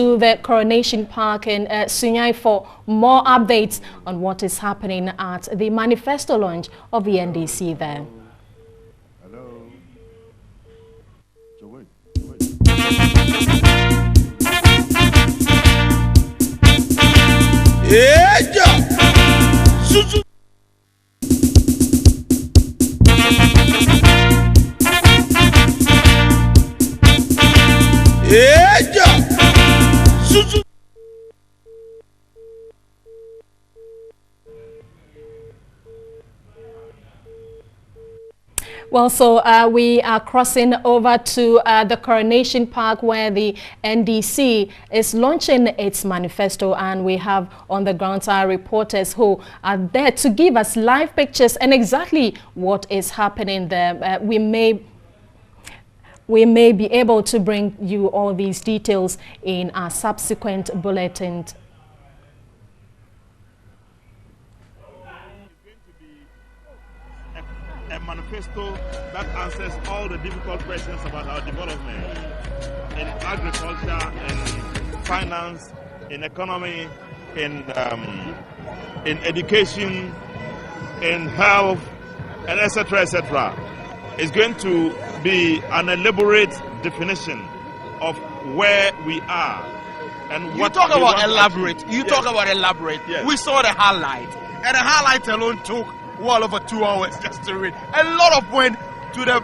To the Coronation Park in Sunyani for more updates on what is happening at the manifesto launch of the NDC there. Hello. So wait. Well, so we are crossing over to the Coronation Park where the NDC is launching its manifesto, and we have on the ground our reporters who are there to give us live pictures and exactly what is happening there. We may be able to bring you all these details in our subsequent bulletins. A manifesto that answers all the difficult questions about our development in agriculture, in finance, in economy, in education, in health, and etc., etc. It's going to be an elaborate definition of where we are and what you talk about elaborate. You talk about elaborate. Yes. We saw the highlight, and the highlight alone took well over 2 hours just to read. A lot of went to the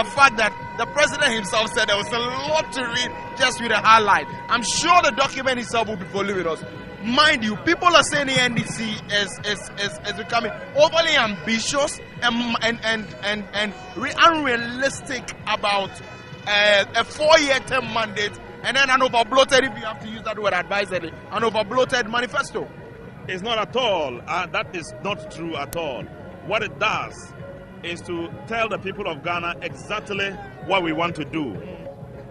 fact that the president himself said there was a lot to read just with the highlight. I'm sure the document itself will be voluminous. Mind you, people are saying the NDC is becoming overly ambitious and unrealistic about a 4-year term mandate, and then an over-bloated, if you have to use that word advisedly, an over-bloated manifesto. It's not at all. That is not true at all. What it does is to tell the people of Ghana exactly what we want to do.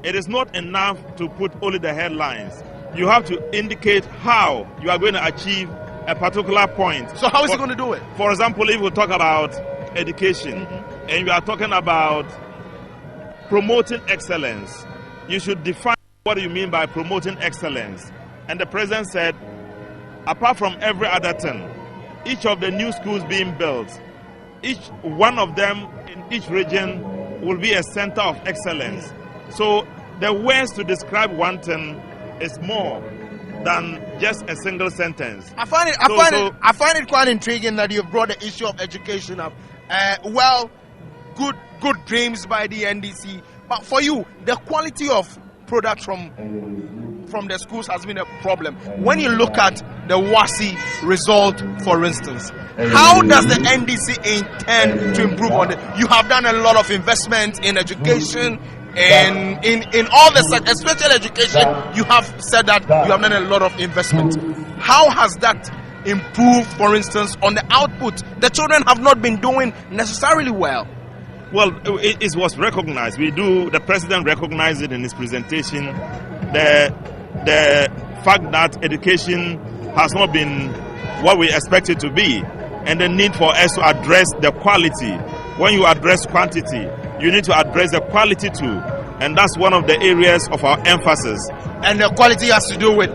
It is not enough to put only the headlines. You have to indicate how you are going to achieve a particular point. So how is he going to do it? For example, if we talk about education, and we are talking about promoting excellence, you should define what you mean by promoting excellence. And the president said, apart from every other thing, each of the new schools being built, each one of them in each region will be a center of excellence. So the words to describe one thing is more than just a single sentence. I find it quite intriguing that you've brought the issue of education up. Good dreams by the NDC, but for you, the quality of product from the schools has been a problem. When you look at the WASI result, for instance, how does the NDC intend to improve on it? You have done a lot of investment in education and in all the sectors, especially education. You have said that you have done a lot of investment. How has that improved, for instance, on the output? The children have not been doing necessarily well. Well, it was recognized. The president recognized it in his presentation. The fact that education has not been what we expect it to be, and the need for us to address the quality. When you address quantity, you need to address the quality too, and that's one of the areas of our emphasis. And the quality has to do with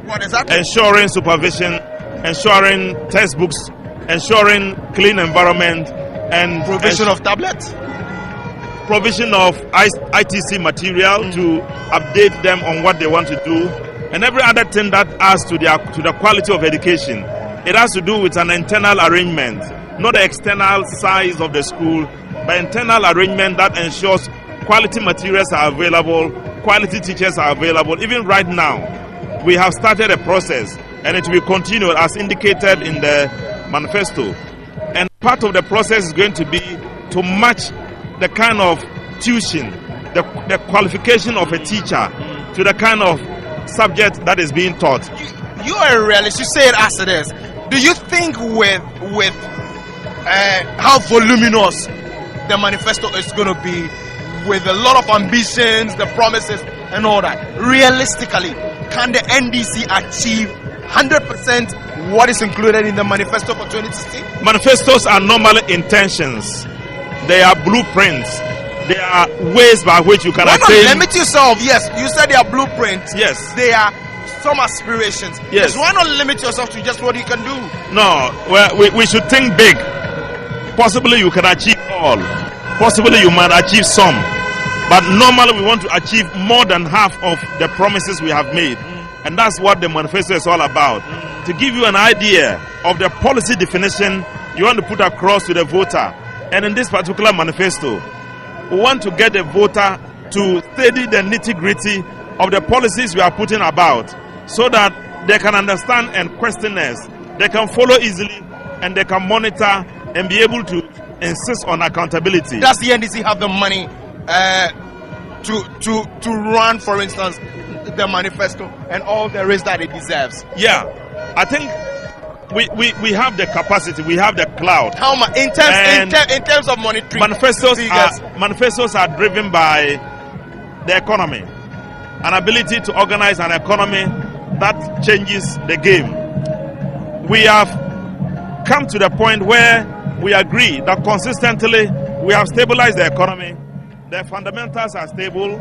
what is that? Ensuring supervision, ensuring textbooks, ensuring clean environment, and provision of tablets, provision of ITC material to update them on what they want to do, and every other thing that adds to the quality of education. It has to do with an internal arrangement, not the external size of the school, but internal arrangement that ensures quality materials are available, quality teachers are available. Even right now, we have started a process, and it will continue as indicated in the manifesto. And part of the process is going to be to match the kind of tuition, the qualification of a teacher to the kind of subject that is being taught. You are a realist. You say it as it is. Do you think with how voluminous the manifesto is going to be, with a lot of ambitions, the promises and all that, realistically, can the NDC achieve 100% what is included in the manifesto for 2016? Manifestos are normally intentions. They are blueprints. They are ways by which you can Why not attain. limit yourself? Yes, you said they are blueprints. Yes. They are some aspirations. Yes. Why not limit yourself to just what you can do? No, well, we should think big. Possibly you can achieve all. Possibly you might achieve some. But normally we want to achieve more than half of the promises we have made. And that's what the manifesto is all about. To give you an idea of the policy definition you want to put across to the voter. And in this particular manifesto, we want to get the voter to study the nitty-gritty of the policies we are putting about, so that they can understand and question us. They can follow easily and they can monitor and be able to insist on accountability. Does the NDC have the money to run, for instance, the manifesto and all there is that it deserves? Yeah, I think we have the capacity, we have the clout. How much in terms of monetary manifestos are driven by the economy, an ability to organize an economy that changes the game. We have come to the point where we agree that consistently we have stabilized the economy. The fundamentals are stable.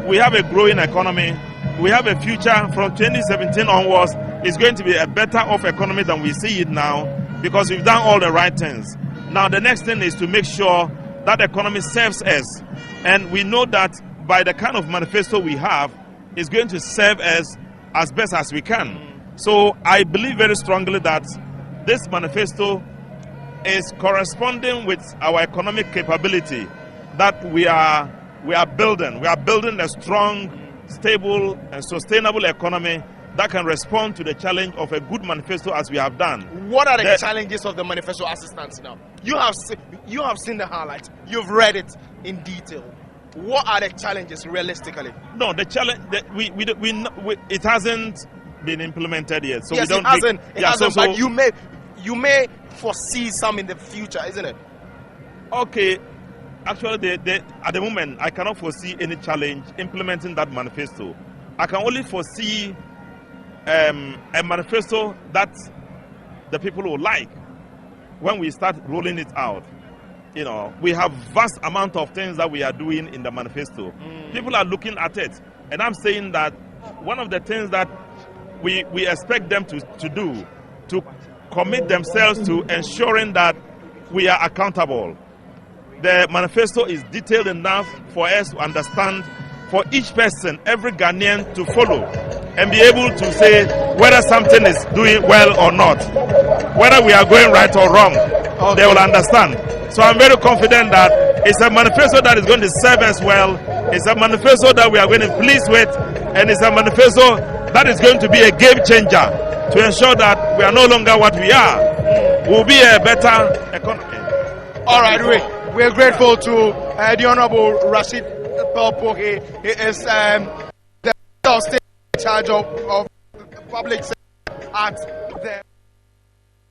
We have a growing economy. We have a future from 2017 onwards. It's going to be a better off economy than we see it now, because we've done all the right things. Now the next thing is to make sure that the economy serves us. And we know that by the kind of manifesto we have, it's going to serve us as best as we can. So I believe very strongly that this manifesto is corresponding with our economic capability that we are building. We are building a strong, stable and sustainable economy that can respond to the challenge of a good manifesto as we have done. What are the challenges of the manifesto as it stands now? You have seen the highlights. You've read it in detail. What are the challenges realistically? No, the challenge it hasn't been implemented yet. So yes, we don't. It hasn't. But you may foresee some in the future, isn't it? Okay. Actually, at the moment, I cannot foresee any challenge implementing that manifesto. I can only foresee a manifesto that the people will like when we start rolling it out. You know, we have vast amount of things that we are doing in the manifesto. People are looking at it, and I'm saying that one of the things that we expect them to do, to commit themselves to ensuring that we are accountable. The manifesto is detailed enough for us to understand, for each person, every Ghanaian to follow and be able to say whether something is doing well or not, whether we are going right or wrong. They will understand. So I'm very confident that it's a manifesto that is going to serve us well. It's a manifesto that we are going to be pleased with, and it's a manifesto that is going to be a game changer to ensure that we are no longer what we are. We'll be a better economy. All right, we're grateful to the Honorable Rashid Pelpohe. He is the state in charge of public at